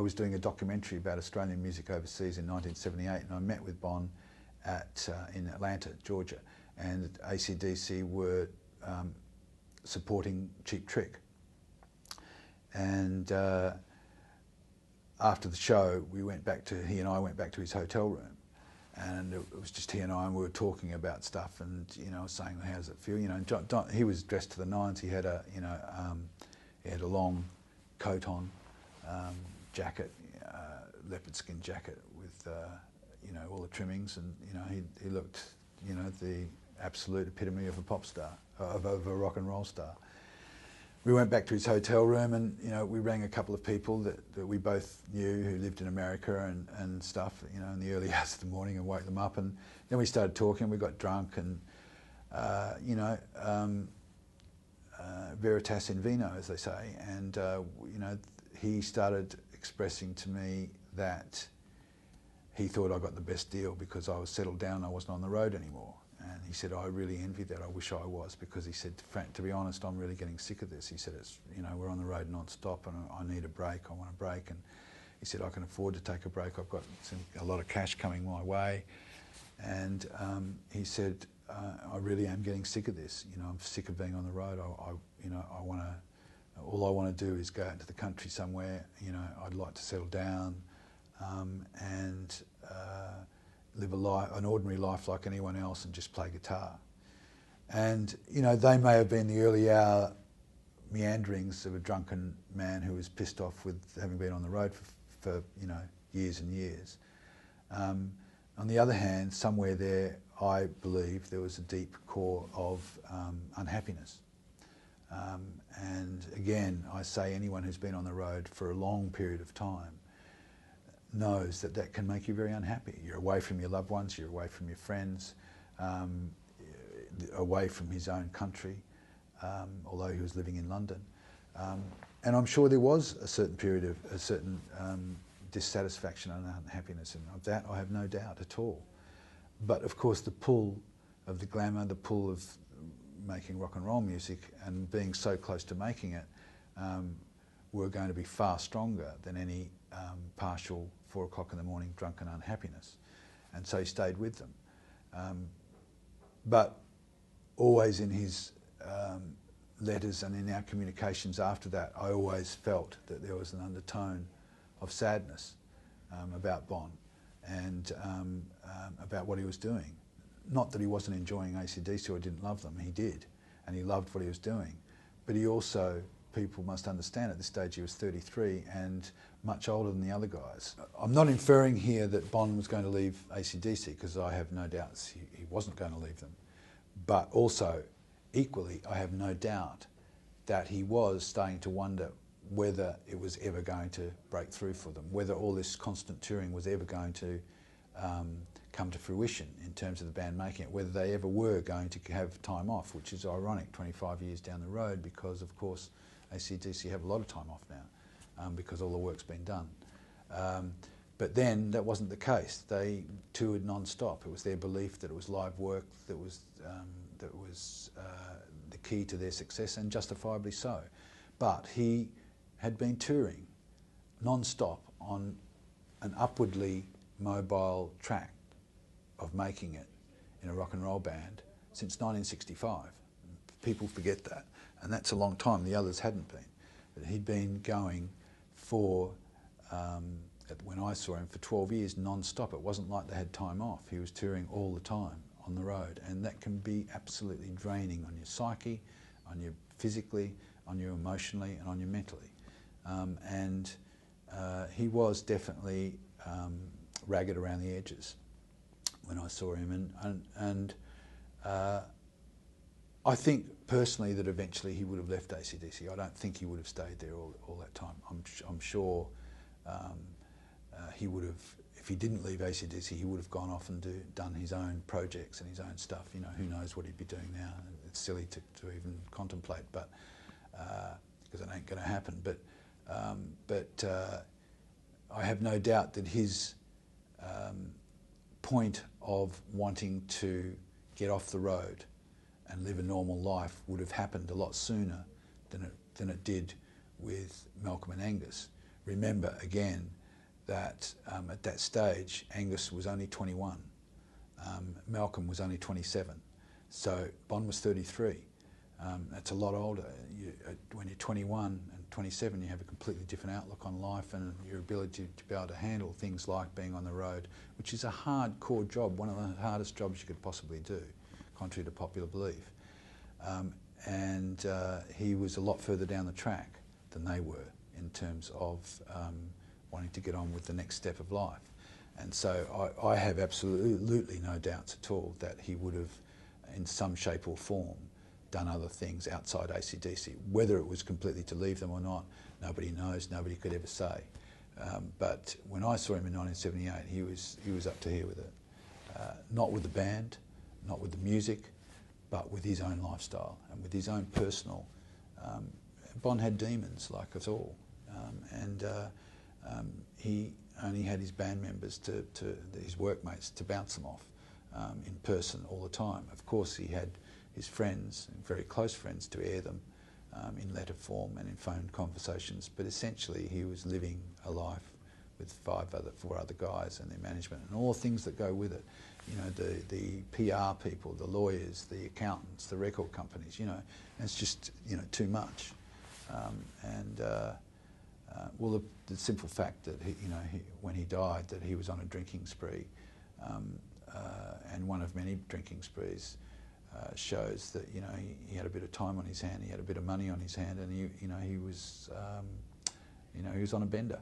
I was doing a documentary about Australian music overseas in 1978, and I met with Bon in Atlanta, Georgia, and AC/DC were supporting Cheap Trick. And after the show, he and I went back to his hotel room, and it was just he and I, and we were talking about stuff, and I was saying, how does it feel? He was dressed to the nines. He had a he had a long coat on, jacket, leopard skin jacket with all the trimmings, and he looked the absolute epitome of a pop star, of a rock and roll star. We went back to his hotel room, and we rang a couple of people that we both knew who lived in America and stuff, in the early hours of the morning, and woke them up, and then we started talking. We got drunk, and veritas in vino, as they say, and he started expressing to me that he thought I got the best deal because I was settled down, I wasn't on the road anymore. And he said, I really envy that, I wish I was, because he said, Frank, to be honest, I'm really getting sick of this. He said, we're on the road non-stop, and I need a break, I want a break. And he said, I can afford to take a break, I've got a lot of cash coming my way. And he said, I really am getting sick of this. I'm sick of being on the road. All I want to do is go out into the country somewhere. I'd like to settle down and live an ordinary life like anyone else, and just play guitar. And they may have been the early hour meanderings of a drunken man who was pissed off with having been on the road for years and years. On the other hand, somewhere there, I believe there was a deep core of unhappiness. And again, I say anyone who's been on the road for a long period of time knows that that can make you very unhappy. You're away from your loved ones, you're away from your friends, away from his own country, although he was living in London. And I'm sure there was a certain period of a certain dissatisfaction and unhappiness, and of that I have no doubt at all. But of course the pull of the glamour, the pull of making rock and roll music and being so close to making it were going to be far stronger than any partial 4 o'clock in the morning drunken unhappiness. And so he stayed with them. But always in his letters and in our communications after that, I always felt that there was an undertone of sadness about Bon and about what he was doing. Not that he wasn't enjoying AC/DC or didn't love them, he did, and he loved what he was doing. But he also, people must understand, at this stage he was 33 and much older than the other guys. I'm not inferring here that Bon was going to leave AC/DC, because I have no doubts he wasn't going to leave them. But also, equally, I have no doubt that he was starting to wonder whether it was ever going to break through for them, whether all this constant touring was ever going to come to fruition in terms of the band making it, whether they ever were going to have time off, which is ironic 25 years down the road, because of course AC/DC have a lot of time off now because all the work's been done. But then that wasn't the case. They toured non-stop. It was their belief that it was live work that was the key to their success, and justifiably so. But he had been touring non-stop on an upwardly mobile track of making it in a rock and roll band since 1965. People forget that, and that's a long time. The others hadn't been. But he'd been going for, when I saw him, for 12 years non-stop. It wasn't like they had time off. He was touring all the time on the road, and that can be absolutely draining on your psyche, on you physically, on you emotionally, and on you mentally. He was definitely ragged around the edges when I saw him, and I think personally that eventually he would have left AC/DC. I don't think he would have stayed there all that time. I'm sure he would have, if he didn't leave AC/DC, he would have gone off and done his own projects and his own stuff. Who knows what he'd be doing now. It's silly to even contemplate, but because it ain't going to happen. But I have no doubt that his point of wanting to get off the road and live a normal life would have happened a lot sooner than it did with Malcolm and Angus. remember again that at that stage Angus was only 21, Malcolm was only 27, so Bon was 33. That's a lot older. When you're 21 and 27, you have a completely different outlook on life and your ability to be able to handle things like being on the road, which is a hardcore job, one of the hardest jobs you could possibly do, contrary to popular belief. And he was a lot further down the track than they were in terms of wanting to get on with the next step of life. And so I have absolutely no doubts at all that he would have, in some shape or form, done other things outside AC/DC. Whether it was completely to leave them or not, nobody knows, nobody could ever say. But when I saw him in 1978, he was up to here with it. Not with the band, not with the music, but with his own lifestyle and with his own personal. Bon had demons like us all, and he only had his band members, his workmates, to bounce them off in person all the time. Of course, he had his friends, very close friends, to air them in letter form and in phone conversations, but essentially he was living a life with four other guys and their management and all the things that go with it. You know, the PR people, the lawyers, the accountants, the record companies, you know, and it's just, you know, too much. Well, the simple fact that when he died, that he was on a drinking spree, and one of many drinking sprees, shows that, you know, he had a bit of time on his hand, he had a bit of money on his hand, and he was on a bender.